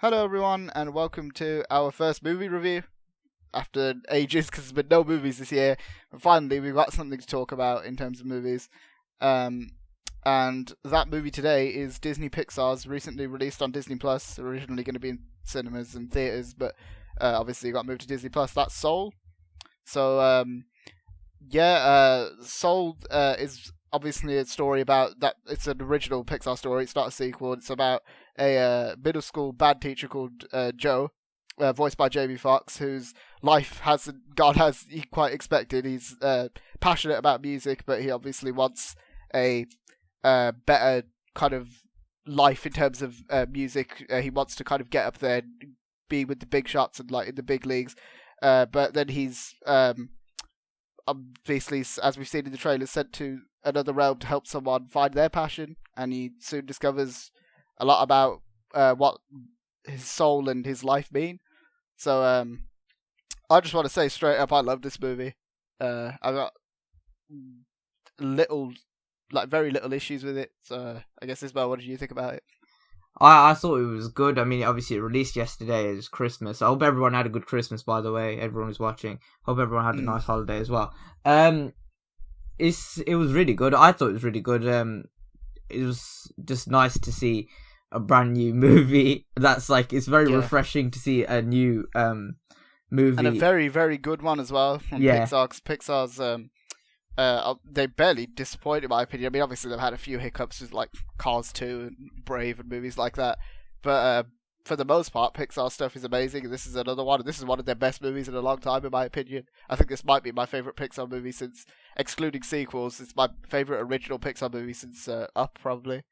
Hello, everyone, and welcome to our first movie review after ages because there's been no movies this year. But finally, we've got something to talk about in terms of movies. Um, and that movie today is Disney Pixar's recently released on Disney Plus. Originally going to be in cinemas and theaters, but obviously got moved to Disney Plus. That's Soul. So Soul is obviously a story about that. It's an original Pixar story. It's not a sequel. It's about a middle school bad teacher called Joe, voiced by Jamie Foxx, whose life hasn't gone as he quite expected. He's passionate about music, but he obviously wants a better kind of life in terms of music. He wants to kind of get up there, be with the big shots and like in the big leagues. But then he's obviously, as we've seen in the trailer, sent to another realm to help someone find their passion, and he soon discovers a lot about what his soul and his life mean. So I just want to say straight up, I love this movie. I got very little issues with it. So I guess, Isabel, what did you think about it? I thought it was good. I mean, obviously it released yesterday. It's Christmas. I hope everyone had a good Christmas, by the way. Everyone who's watching. Hope everyone had a nice holiday as well. It was really good. I thought it was really good. It was just nice to see a brand new movie. That's like, it's very refreshing to see a new movie. And a very, very good one as well from Pixar. 'Cause Pixar's they barely disappoint in my opinion. I mean, obviously they've had a few hiccups with like Cars 2 and Brave and movies like that, but for the most part, Pixar stuff is amazing. And this is another one. This is one of their best movies in a long time, in my opinion. I think this might be my favorite Pixar movie since, excluding sequels, it's my favorite original Pixar movie since Up, probably.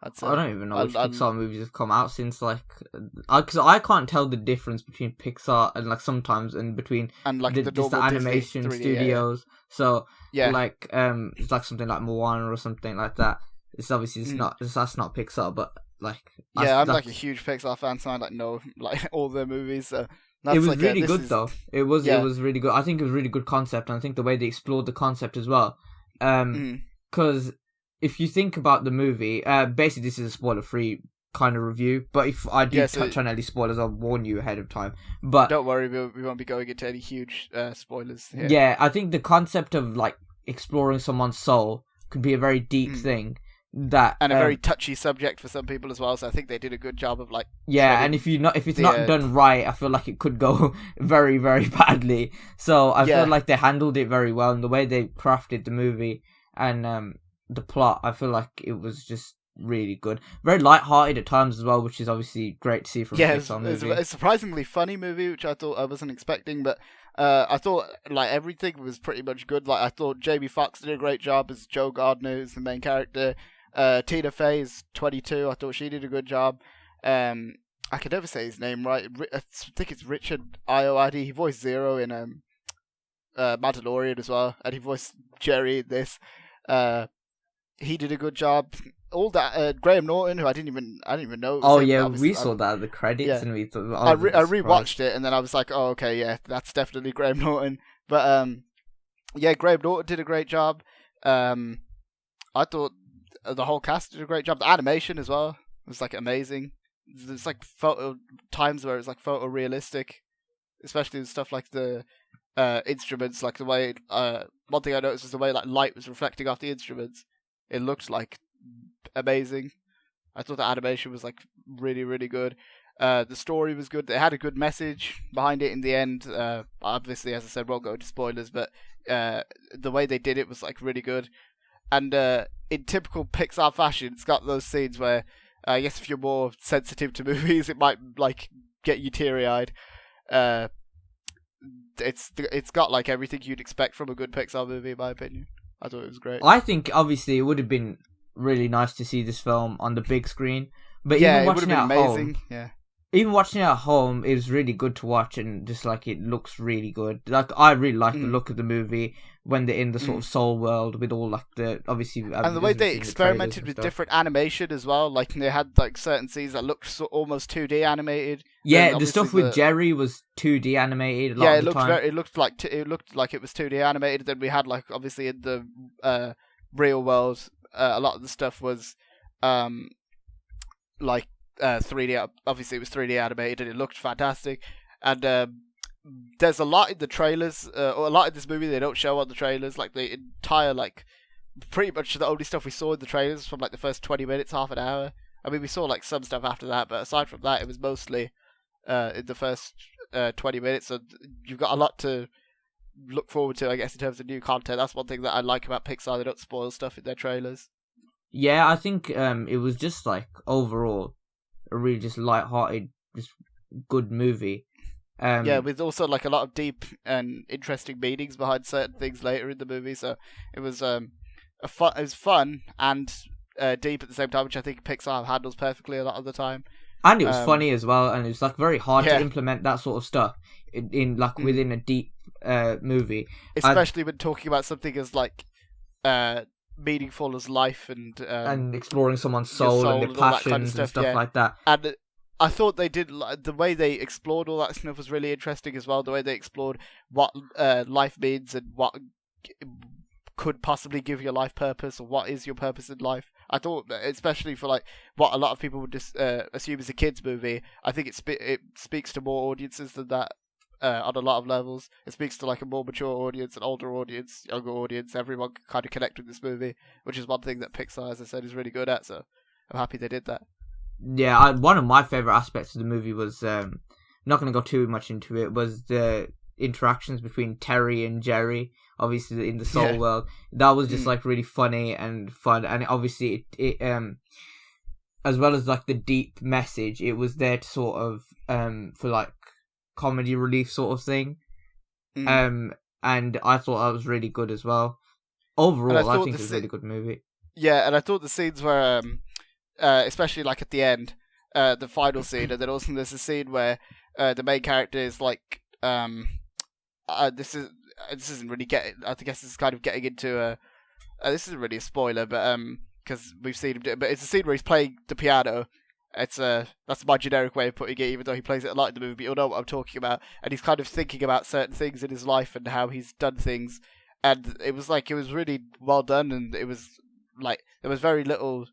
I don't even know which Pixar movies have come out since, like, because I can't tell the difference between Pixar and like sometimes and between like the animation 3D, studios. So yeah, like it's like something like Moana or something like that. It's obviously that's not Pixar, but like I'm like a huge Pixar fan, so I like know like all their movies. So it was really good though. It was really good. I think it was a really good concept, and I think the way they explored the concept as well. Because if you think about the movie, basically this is a spoiler-free kind of review, but if I do touch on any spoilers, I'll warn you ahead of time. But don't worry, we won't be going into any huge spoilers here. Yeah, I think the concept of like exploring someone's soul could be a very deep thing. And a very touchy subject for some people as well, so I think they did a good job of like... Yeah, and if it's not done right, I feel like it could go very, very badly. So I feel like they handled it very well, and the way they crafted the movie and the plot, I feel like it was just really good. Very light-hearted at times as well, which is obviously great to see from a Pixar movie. It's a surprisingly funny movie, which I thought I wasn't expecting, but I thought like everything was pretty much good. Like I thought Jamie Foxx did a great job as Joe Gardner, who's the main character. Tina Fey is 22. I thought she did a good job. I could never say his name right. I think it's Richard Ayoade. He voiced Zero in Mandalorian as well, and he voiced Jerry in this. He did a good job. All that Graham Norton, who I didn't even know. Oh yeah, we saw that at the credits, and we thought. I rewatched it, and then I was like, oh okay, yeah, that's definitely Graham Norton. But Graham Norton did a great job. I thought the whole cast did a great job. The animation as well was like amazing. There's like times where it's like photorealistic, especially with stuff like the instruments, like the way. One thing I noticed was the way like light was reflecting off the instruments. It looked like amazing. I thought the animation was like really, really good. The story was good. It had a good message behind it in the end. Obviously, as I said, won't go into spoilers, but the way they did it was like really good. And in typical Pixar fashion, it's got those scenes where I guess if you're more sensitive to movies, it might like get you teary-eyed. It's got like everything you'd expect from a good Pixar movie, in my opinion. I thought it was great. I think obviously it would have been really nice to see this film on the big screen, but even watching it would have been amazing. Even watching it at home, it was really good to watch, and just like it looks really good. Like I really like the look of the movie when they're in the sort of soul world with all like the obviously and the way they experimented with different animation as well. Like they had like certain scenes that looked almost 2D animated. Yeah, the stuff with Jerry was 2D animated. It looked like it was 2D animated. Then we had like obviously in the real world, a lot of the stuff was like 3D. Obviously, it was 3D animated and it looked fantastic. And there's a lot in the trailers, or a lot in this movie they don't show on the trailers. Like the entire, like, pretty much the only stuff we saw in the trailers from like the first 20 minutes, half an hour. I mean, we saw like some stuff after that, but aside from that, it was mostly in the first 20 minutes. So you've got a lot to look forward to, I guess, in terms of new content. That's one thing that I like about Pixar. They don't spoil stuff in their trailers. Yeah, I think it was just like overall a really just light-hearted, just good movie. Yeah, with also like a lot of deep and interesting meanings behind certain things later in the movie. So it was it was fun and deep at the same time, which I think Pixar handles perfectly a lot of the time. And it was funny as well, and it was like very hard to implement that sort of stuff in like within a deep movie, especially when talking about something as like meaningful as life and exploring someone's soul and their passions and stuff like that. And I thought they did, the way they explored all that stuff was really interesting as well. The way they explored what life means and what could possibly give your life purpose, or what is your purpose in life. I thought, especially for like what a lot of people would just assume is a kids movie, I think it speaks to more audiences than that on a lot of levels. It speaks to like a more mature audience, an older audience, younger audience. Everyone can kind of connect with this movie, which is one thing that Pixar, as I said, is really good at. So I'm happy they did that. Yeah, one of my favorite aspects of the movie was not going to go too much into it, was the interactions between Terry and Jerry, obviously in the Soul World. That was just like really funny and fun, and obviously it as well as like the deep message, it was there to sort of for like comedy relief sort of thing. And I thought that was really good as well. Overall, I think it was a really good movie. Yeah, and I thought the scenes were especially like at the end, the final scene, and then also there's a scene where the main character is like this isn't really getting, I guess this is kind of getting into this isn't really a spoiler, but because we've seen him do it, but it's a scene where he's playing the piano. It's that's my generic way of putting it, even though he plays it a lot in the movie, but you'll know what I'm talking about. And he's kind of thinking about certain things in his life and how he's done things, and it was really well done, and it was like there was very little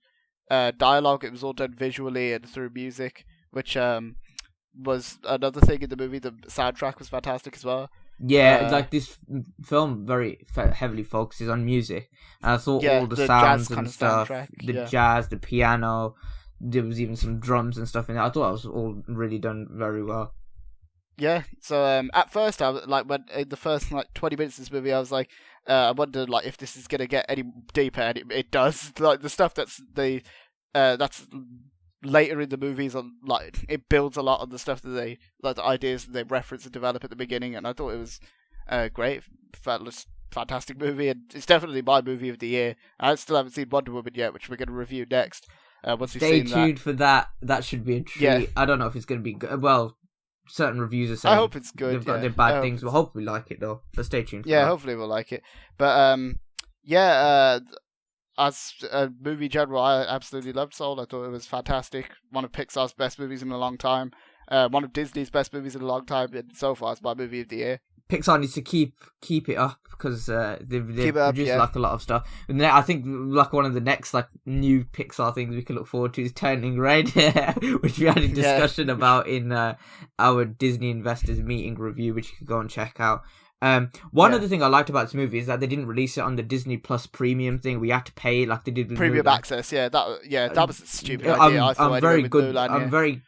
dialogue. It was all done visually and through music, which was another thing in the movie. The soundtrack was fantastic as well. Yeah, like this film very heavily focuses on music, and I thought all the sounds and stuff, the jazz, the piano, there was even some drums and stuff in it. I thought it was all really done very well. Yeah, so at first I was like, when in the first like 20 minutes of this movie, I was like, I wondered like if this is gonna get any deeper, and it does. Like the stuff that's later in the movies, on like it builds a lot on the stuff that they like, the ideas that they reference and develop at the beginning, and I thought it was great. Fantastic movie, and it's definitely my movie of the year. I still haven't seen Wonder Woman yet, which we're going to review next. Once we've seen that. Stay tuned for that. That should be a treat. Yeah. I don't know if it's going to be good. Well, certain reviews are saying I hope it's good. They've got their bad things. We'll hopefully like it though. But stay tuned for that. Hopefully we'll like it. But as a movie in general, I absolutely loved Soul. I thought it was fantastic. One of Pixar's best movies in a long time. One of Disney's best movies in a long time. And so far, it's my movie of the year. Pixar needs to keep it up, because they've produced like a lot of stuff. And I think like one of the next like new Pixar things we can look forward to is Turning Red, which we had a discussion about in our Disney Investors Meeting review, which you can go and check out. One other thing I liked about this movie is that they didn't release it on the Disney Plus premium thing. We had to pay like they did with premium Mulan. Access. That was a stupid idea. I'm very good.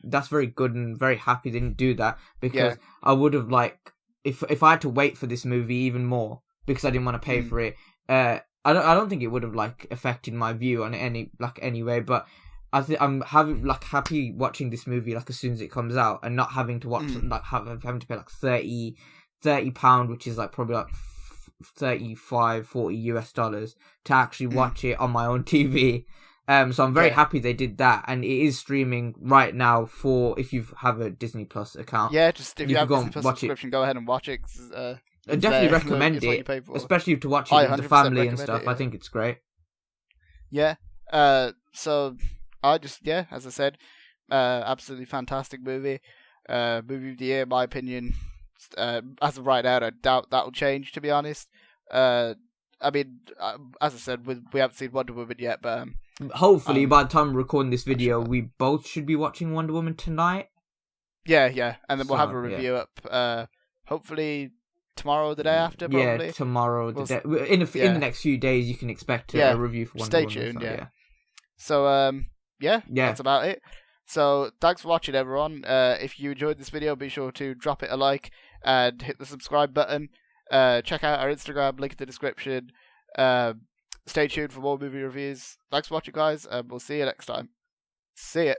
That's very good, and very happy they didn't do that, because I would have like if I had to wait for this movie even more because I didn't want to pay for it. I don't think it would have like affected my view on it anyway. But I'm happy watching this movie like as soon as it comes out, and not having to watch like having to pay like £30, which is like probably like $35-40 US to actually watch it on my own TV. So I'm very happy they did that, and it is streaming right now for if you have a Disney Plus account. Yeah, just if you have a Disney Plus subscription, go ahead and watch it. I definitely recommend it, especially to watch it with the family and stuff. I think it's great. Yeah. So I just as I said, absolutely fantastic movie. Movie of the year, in my opinion. As of right now, I doubt that will change, to be honest. I mean, as I said, we haven't seen Wonder Woman yet, but hopefully by the time we're recording this video, we both should be watching Wonder Woman tonight. Yeah, and then we'll have a review up. Hopefully tomorrow, or the day after. Probably. Yeah, tomorrow. In the next few days, you can expect a review for Wonder Woman. Stay tuned. So, So that's about it. So thanks for watching, everyone. If you enjoyed this video, be sure to drop it a like and hit the subscribe button. Check out our Instagram, link in the description. Stay tuned for more movie reviews. Thanks for watching, guys, and we'll see you next time. See ya.